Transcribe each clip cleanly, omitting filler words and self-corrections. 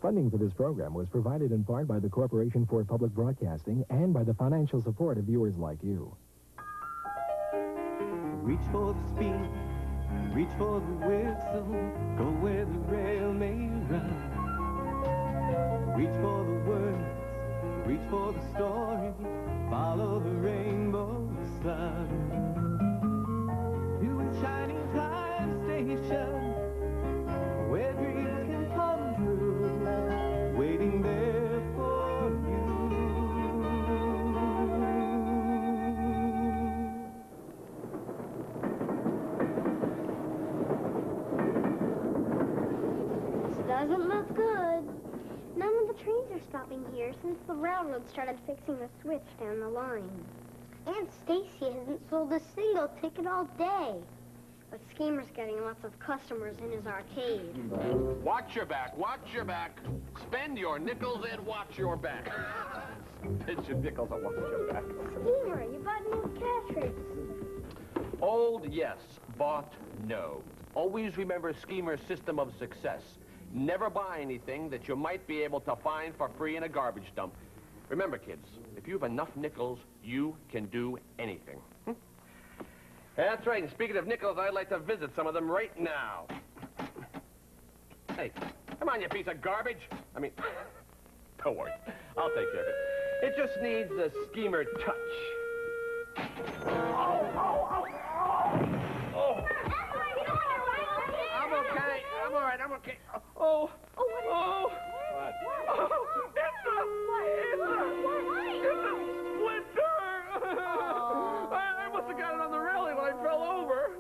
Funding for this program was provided in part by the Corporation for Public Broadcasting and by the financial support of viewers like you. Reach for the speed, reach for the whistle, go where the rail may run. Reach for the words, reach for the story, follow the rainbow sun. To a shining time station, where dreams can come true, waiting there for you. This doesn't look good. None of the trains are stopping here since the railroad started fixing the switch down the line. Aunt Stacy hasn't sold a single ticket all day. But Schemer's getting lots of customers in his arcade. Watch your back, watch your back. Spend your nickels and watch your back. Spend your nickels and watch your back. Schemer, you bought new cash rates. Old, yes. Bought, no. Always remember Schemer's system of success. Never buy anything that you might be able to find for free in a garbage dump. Remember, kids, if you have enough nickels, you can do anything. That's right, and speaking of nickels, I'd like to visit some of them right now. Hey, come on, you piece of garbage. I mean, don't worry, I'll take care of it. It just needs the Schemer touch. Oh. I'm okay, I'm all right, I'm okay. Oh, what? Oh, it's a splinter. I must have got it on the railing when I fell over.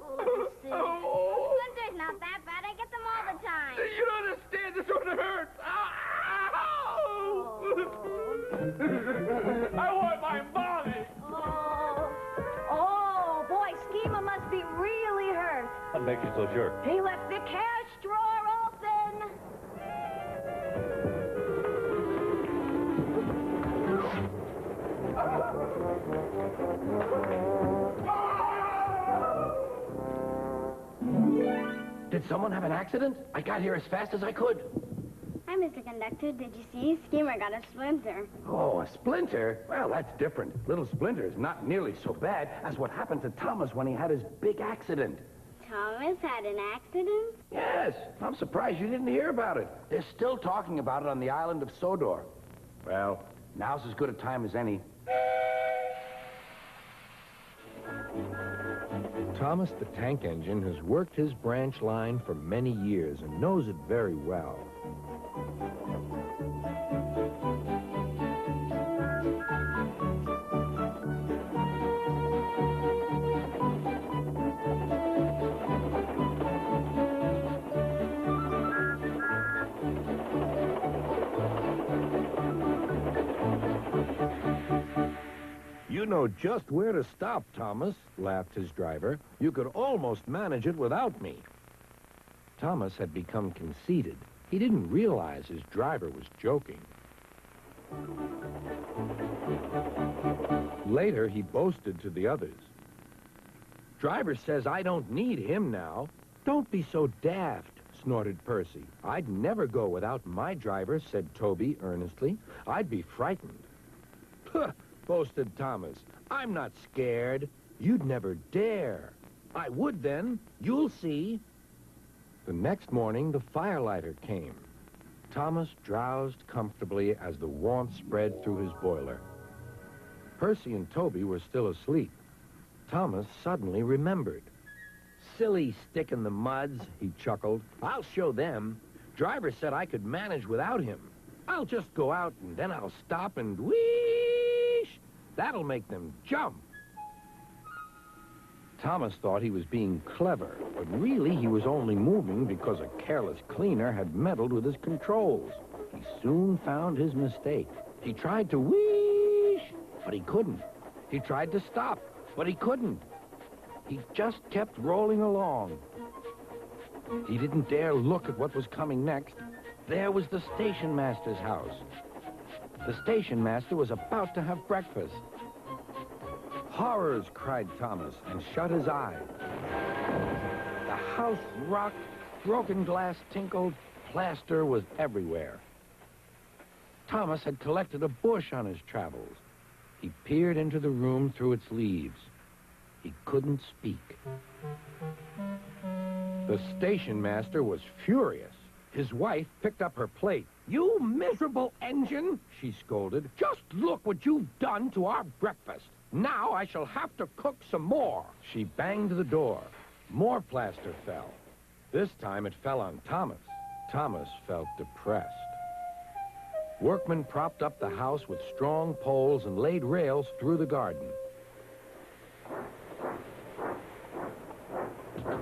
Splinter's not that bad. I get them all the time. You don't understand. This one hurts. I want my mommy. Oh, boy, Schemer must be really hurt. What makes you so sure? He left the cash drawer open. Did someone have an accident? I got here as fast as I could. Hi, Mr. Conductor. Did you see? Schemer got a splinter. Oh, a splinter? Well, that's different. Little splinter is not nearly so bad as what happened to Thomas when he had his big accident. Thomas had an accident? Yes, I'm surprised you didn't hear about it. They're still talking about it on the island of Sodor. Well, now's as good a time as any. Thomas the Tank Engine has worked his branch line for many years and knows it very well. You know just where to stop, Thomas, laughed his driver. You could almost manage it without me. Thomas had become conceited. He didn't realize his driver was joking. Later, he boasted to the others. Driver says I don't need him now. Don't be so daft, snorted Percy. I'd never go without my driver, said Toby earnestly. I'd be frightened. Huh, boasted Thomas. I'm not scared. You'd never dare. I would then. You'll see. The next morning, the firelighter came. Thomas drowsed comfortably as the warmth spread through his boiler. Percy and Toby were still asleep. Thomas suddenly remembered. Silly stick in the muds, he chuckled. I'll show them. Driver said I could manage without him. I'll just go out and then I'll stop and wheesh. That'll make them jump. Thomas thought he was being clever, but really he was only moving because a careless cleaner had meddled with his controls. He soon found his mistake. He tried to wheesh, but he couldn't. He tried to stop, but he couldn't. He just kept rolling along. He didn't dare look at what was coming next. There was the station master's house. The station master was about to have breakfast. Horrors, cried Thomas, and shut his eye. The house rocked, broken glass tinkled, plaster was everywhere. Thomas had collected a bush on his travels. He peered into the room through its leaves. He couldn't speak. The station master was furious. His wife picked up her plate. "You miserable engine," she scolded. "Just look what you've done to our breakfast. Now I shall have to cook some more." She banged the door. More plaster fell. This time it fell on Thomas. Thomas felt depressed. Workmen propped up the house with strong poles and laid rails through the garden.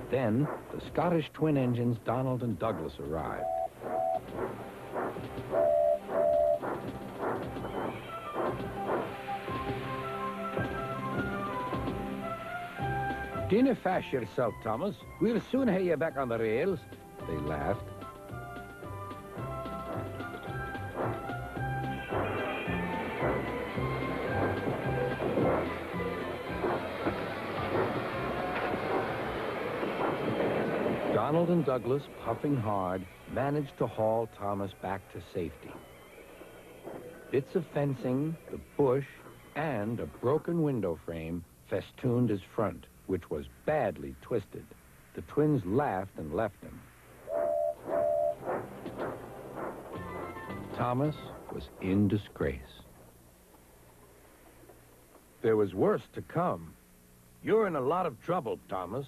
Then, the Scottish twin engines Donald and Douglas arrived. "Dinna fash yourself, Thomas. We'll soon have you back on the rails," they laughed. Donald and Douglas, puffing hard, managed to haul Thomas back to safety. Bits of fencing, the bush, and a broken window frame festooned his front, which was badly twisted. The twins laughed and left him. Thomas was in disgrace. There was worse to come. "You're in a lot of trouble, Thomas."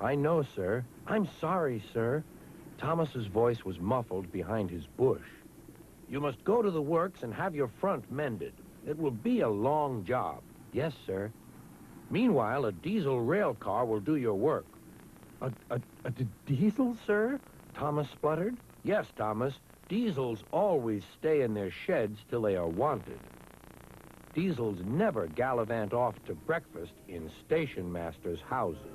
"I know, sir. I'm sorry, sir." Thomas's voice was muffled behind his bush. "You must go to the works and have your front mended. It will be a long job." "Yes, sir." "Meanwhile, a diesel rail car will do your work." A diesel, sir?" Thomas spluttered. "Yes, Thomas. Diesels always stay in their sheds till they are wanted. Diesels never gallivant off to breakfast in station masters' houses."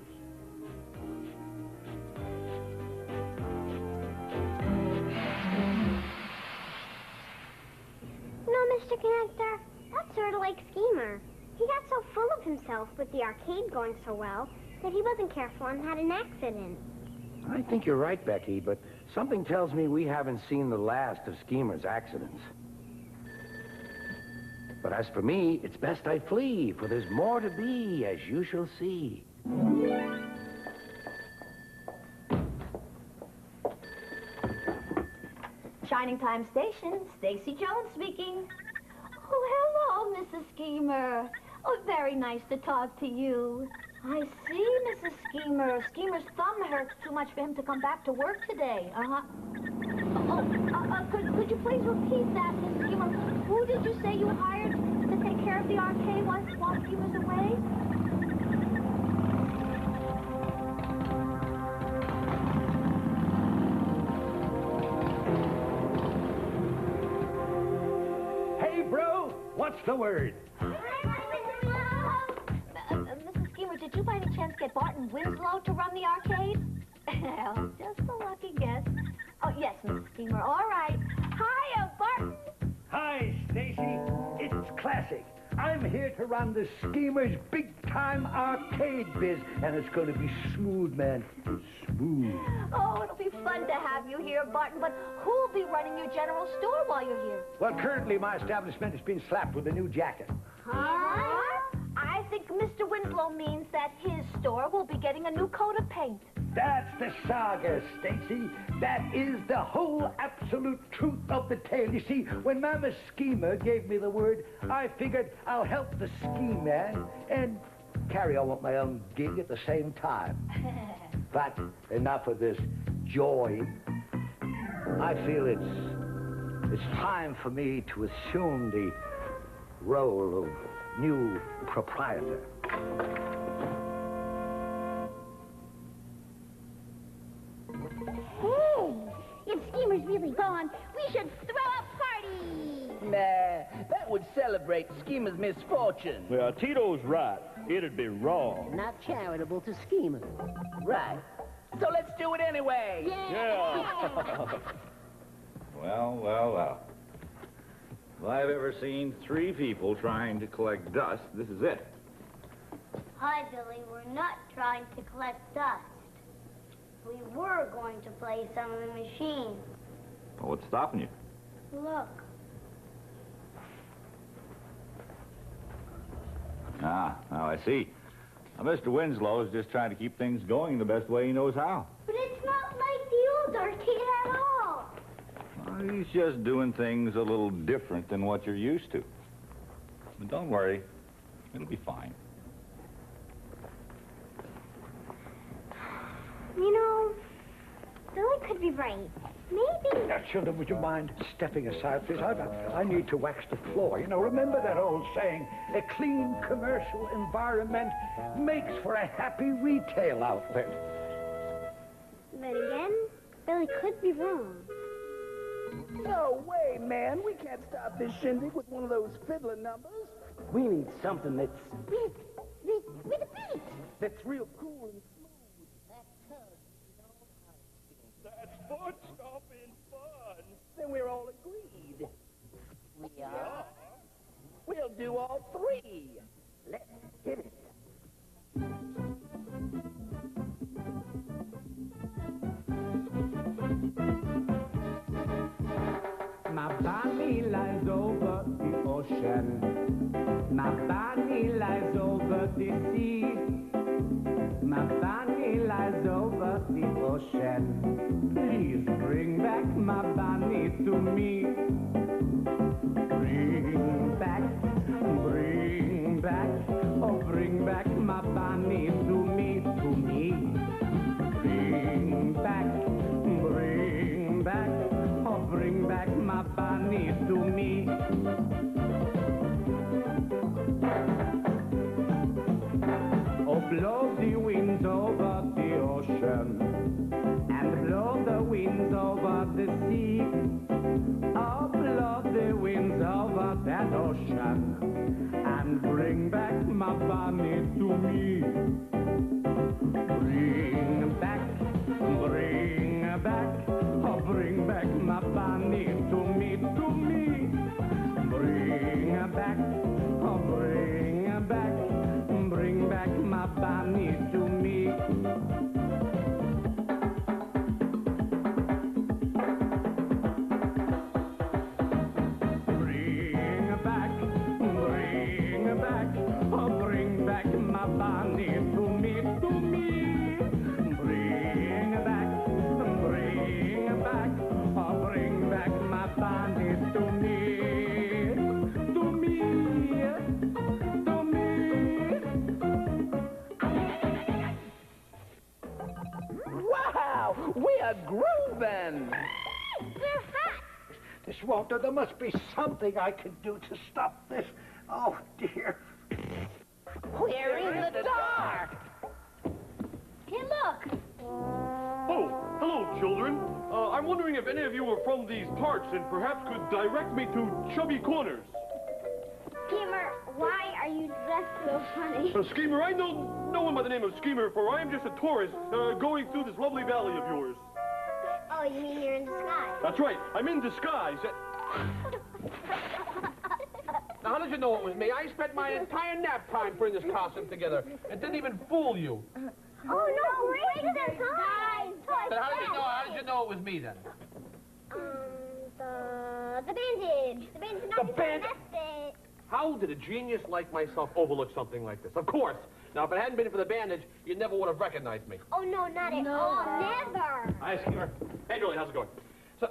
Mr. Connector, that's sort of like Schemer. He got so full of himself with the arcade going so well that he wasn't careful and had an accident. I think you're right, Becky, but something tells me we haven't seen the last of Schemer's accidents. But as for me, it's best I flee, for there's more to be, as you shall see. Shining Time Station, Stacy Jones speaking. Oh, hello, Mrs. Schemer. Oh, very nice to talk to you. I see, Mrs. Schemer. Schemer's thumb hurts too much for him to come back to work today. Could you please repeat that, Mrs. Schemer? Who did you say you hired to take care of the arcade while Schemer's away? What's the word? Mrs. Schemer, did you by any chance get Barton Winslow to run the arcade? Well, just a lucky guess. Oh, yes, Mrs. Schemer. All right. Hiya, Barton. Hi, Stacy. It's Classic. I'm here to run the Schemer's big-time arcade biz, and it's going to be smooth, man. Smooth. Oh, it'll be fun to have you here, Barton, but who'll be running your general store while you're here? Well, currently my establishment is being slapped with a new jacket. Huh? I think Mr. Winslow means that his store will be getting a new coat of paint. That's the saga, Stacy. That is the whole absolute truth of the tale. You see, when Mama Schemer gave me the word, I figured I'll help the scheme man and carry on with my own gig at the same time. But enough of this joy. I feel it's time for me to assume the role of new proprietor. Hey, if Schemer's really gone, we should throw a party. Nah, that would celebrate Schemer's misfortune. Well, Tito's right. It'd be wrong. Not charitable to Schemer. Right. So let's do it anyway. Yeah. Well. If I've ever seen 3 people trying to collect dust, this is it. Hi, Billy. We're not trying to collect dust. We were going to play some of the machines. Well, what's stopping you? Look. Ah, now I see. Now, Mr. Winslow is just trying to keep things going the best way he knows how. But it's not like the old arcade at all. Well, he's just doing things a little different than what you're used to. But don't worry. It'll be fine. You know, Billy could be right. Maybe. Now, children, would you mind stepping aside, please? I need to wax the floor. You know, remember that old saying, a clean commercial environment makes for a happy retail outlet. Then again, Billy could be wrong. No way, man. We can't stop this shindig with one of those fiddler numbers. We need something that's With a beat. that's real cool and smooth. That's foot-stomping fun. Then we're all agreed. We are. We'll do all three. Let's hit it. My body lies over the ocean. My body lies over the sea. My body lies over the ocean. Please bring back my body to me. Bring back, oh bring back my body to me, to me. Bring back, oh bring back my body to me. Oh blow the winds over the ocean, and blow the winds over the sea. Oh blow the winds over that ocean, and bring back my body to me. Bring back, oh bring back my bunny to me, to me. Bring back, oh bring back my bunny to me. Bring back, oh bring back my bunny to me, to me. Bring back, oh bring back my bunny to me, to me, to me. Wow, we are grooving. We're hot. This won't do. There must be something I can do to stop this. Oh, dear. We're in the dark. Hey, look. Oh, hello, children. I'm wondering if any of you are from these parts and perhaps could direct me to Chubby Corners. Schemer, why are you dressed so funny? Schemer, I know no one by the name of Schemer, for I am just a tourist going through this lovely valley of yours. Oh, you mean you're in disguise? That's right. I'm in disguise. Now, how did you know it was me? I spent my entire nap time putting this costume together. It didn't even fool you. Oh, no, great disguise. Then how did you know it was me then? The bandage. The bandage The bandage? How did a genius like myself overlook something like this? Of course. Now, if it hadn't been for the bandage, you never would have recognized me. Oh, no, not at all. Never. Hi, Schemer. Hey, Julie, how's it going? So,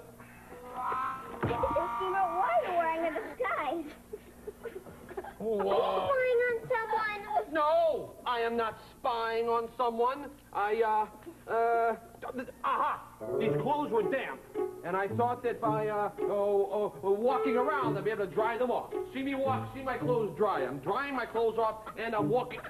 Schemer, why are you wearing a disguise? Whoa. Are you spying on someone? No, I am not spying on someone. Aha! These clothes were damp, and I thought that by, walking around, I'd be able to dry them off. See me walk, see my clothes dry. I'm drying my clothes off, and I'm walking.